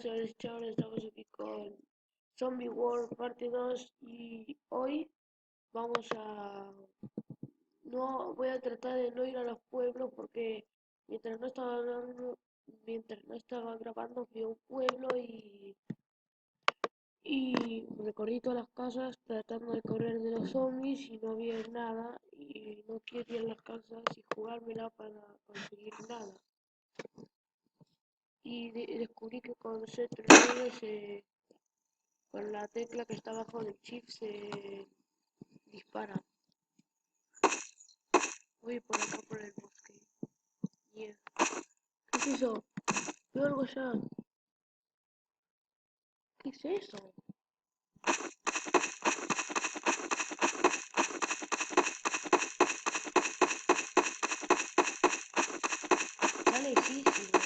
Señores, chavales, estamos aquí con Zombie World parte 2 y hoy vamos a... No voy a tratar de no ir a los pueblos porque mientras no estaba hablando, mientras no estaba grabando fui a un pueblo y recorrí todas las casas tratando de correr de los zombies y no había nada y no quiero ir a las casas y jugármela para conseguir nada. Y descubrí que con C3 con la tecla que está abajo del chip se dispara. Voy por acá por el bosque. Yeah. ¿Qué es eso? Veo algo allá. ¿Qué es eso? Está lejísimo.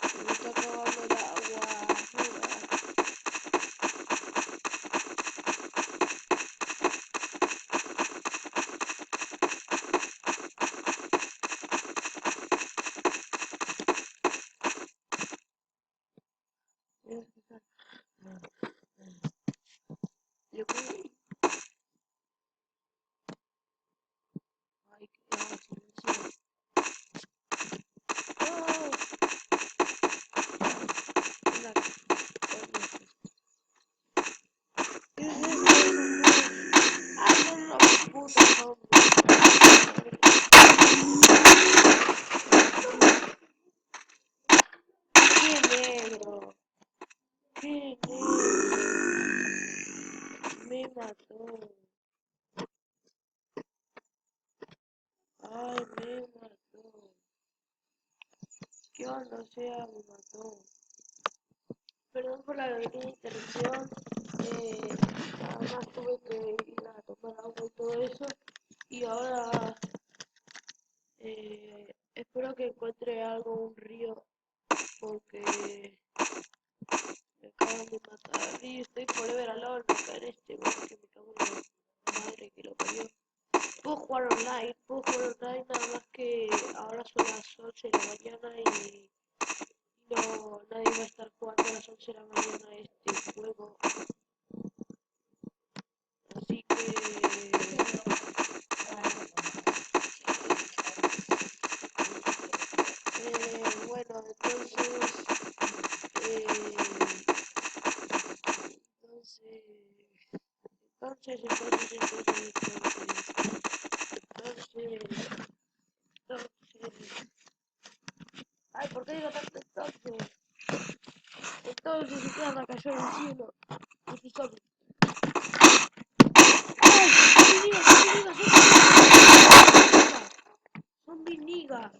Se me está acabando el agua. Joder. Voy a fijar. Le voy- Ay, qué silencio. ¡Oh! Mira, coño. ¿Qué es eso? ¡Ah, son los putos zombies! ¡Qué negro! ¡Qué negro! Me mató. Ay, me mató. ¿Qué onda? O sea, me mató. Perdón por la pequeña interrupción. Eh, Nada más tuve que ir a tomar agua y todo eso. Y ahora espero que encuentre algo, un río, porque me acaban de matar. Y estoy forever alone acá en este bosque. Me cago en la madre que lo parió. Puedo jugar online, nada más que ahora son las 11 de la mañana y no, nadie va a estar jugando a las 11 de la mañana este juego. Así que, bueno, eh, entonces, entonces, ay, ¿por qué digo tanto entonces? Entonces se queda cayó del cielo. Este zombie. ¡Ay! ¡Zombie niga!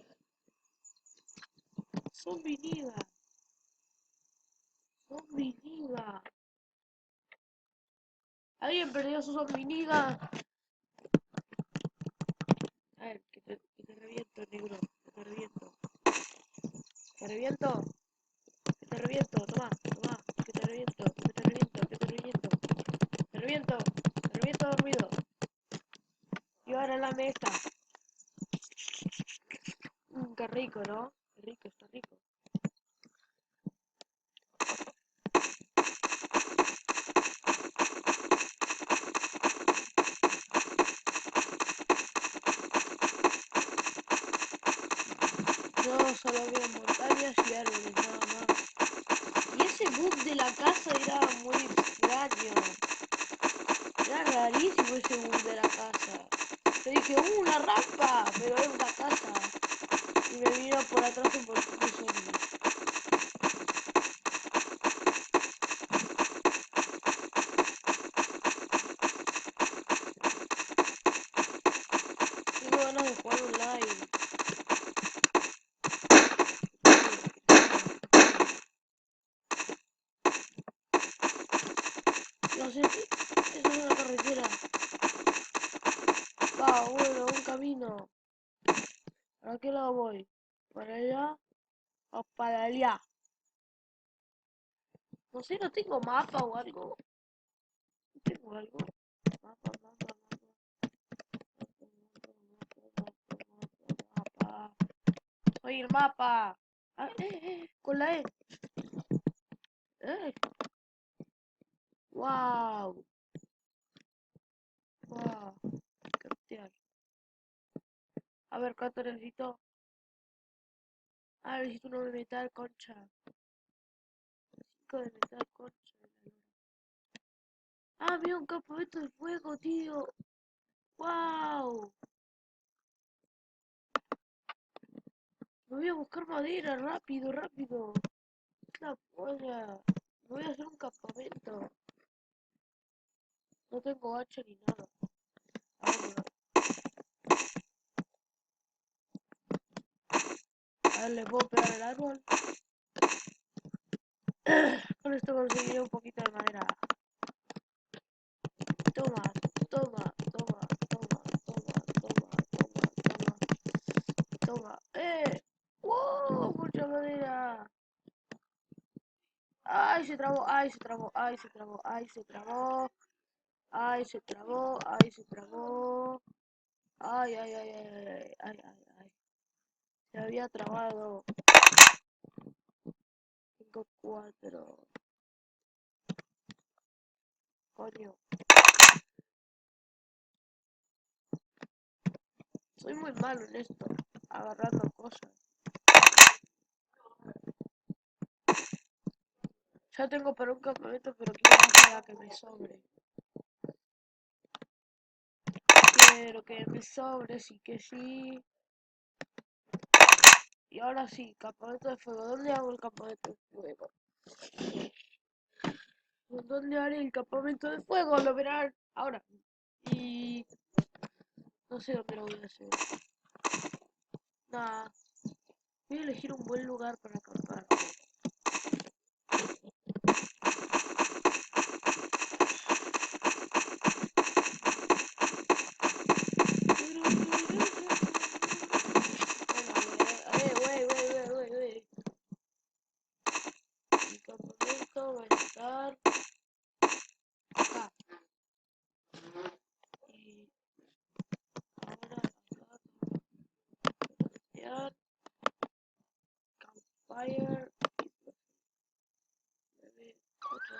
¡Zombie niga! ¡Zombie niga! ¿Alguien perdió su zombie niga? A ver, que te reviento, negro. Que te reviento. ¿Te reviento? Que te reviento. Toma, toma. Que te reviento. Que te reviento. Que te reviento. Te reviento. Te reviento dormido. Y ahora la esta. Qué rico, ¿no? Qué rico, está rico. Yo solo veo montañas y árboles, nada más. Y ese bug de la casa era muy extraño. Era rarísimo ese bug de la casa. Yo dije, una rampa! Pero era una casa. Y me vino por atrás un montón de zombies. Tengo ganas de jugar online. No sé, eso es una carretera. Va, bueno, un camino. ¿Para qué lado voy? ¿Para allá o para allá? No sé, no tengo mapa o algo. No tengo algo. Mapa, mapa. Soy el mapa. Ah, con la E. Wow. Wow. Captear. A ver, ¿cuánto necesito? Ah, necesito uno de metal, concha. 5 de metal, concha. Ah, mira un campamento de fuego, tío. Wow. Me voy a buscar madera, rápido, rápido. La polla. Me voy a hacer un campamento. No tengo hacha ni nada. A ver, le puedo pegar el árbol. Con esto conseguiré un poquito de madera. Toma, toma, toma, toma, toma, toma, toma, toma, toma. ¡Wow! Mucha madera. ¡Ay, se trabó! ¡Ay, se trabó! ¡Ay, se trabó! ¡Ay, se trabó! ¡Ay, se trabó! ¡Ay, se trabó! ¡Ay, ay, ay, ay, ay, ay, ay, ay! Se había trabado. Tengo 4. Coño. Soy muy malo en esto. Agarrando cosas. Ya tengo para un campamento, pero quiero más para que me sobre. Quiero que me sobre, sí que sí. Y ahora sí, campamento de fuego. ¿Dónde hago el campamento de fuego? ¿Dónde haré el campamento de fuego? Lo verán ahora. Y no sé dónde lo voy a hacer. Nada. Voy a elegir un buen lugar para acampar. Mi campamento va a estar acá. Y ahora acá. Crear campfire. 9, 8,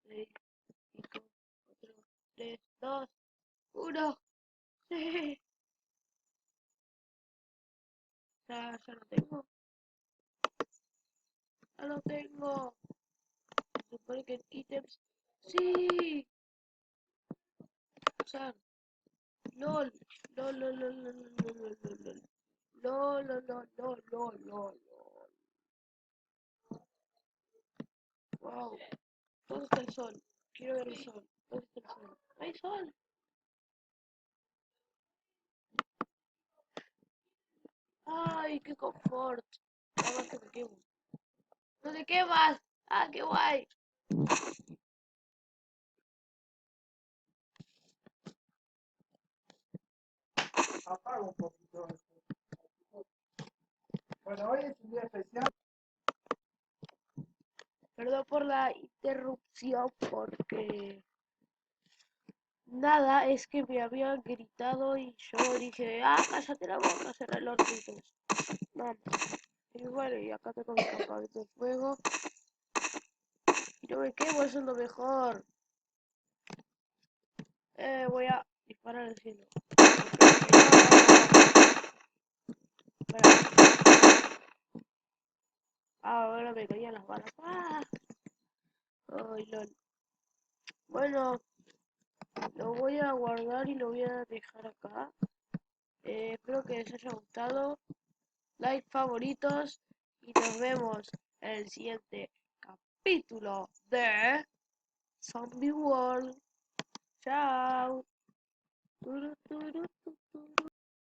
6, 5, 4, 3, 2, 1. Sí. Ya lo tengo. Ya lo tengo. Se supone que en ítems. Sí. Usar. LOL. LOL, LOL, LOL, LOL, LOL, LOL, LOL. LOL, LOL, LOL, LOL, LOL, LOL. Wow. ¿Dónde está el sol? Quiero ver el sol. ¿Dónde está el sol? ¡Hay sol! ¡Ay, qué confort! Nada más que me quemo. ¡No te quemas! ¡Ah, qué guay! Apaga un poquito. Bueno, hoy es un día especial. Perdón por la interrupción porque nada, es que me habían gritado y yo dije, ah, cállate la boca, cerré los gritos. No, y bueno, y acá tengo mi campamento de fuego y no me quemo, eso es lo mejor. Voy a disparar al cielo. Espera, ahora me caían las balas. ¡Ah! Ay, lol. Bueno, lo voy a guardar y lo voy a dejar acá. Espero que les haya gustado. Like, favoritos y nos vemos en el siguiente capítulo de Zombie World. Chao. Turu, turu, tu, turu.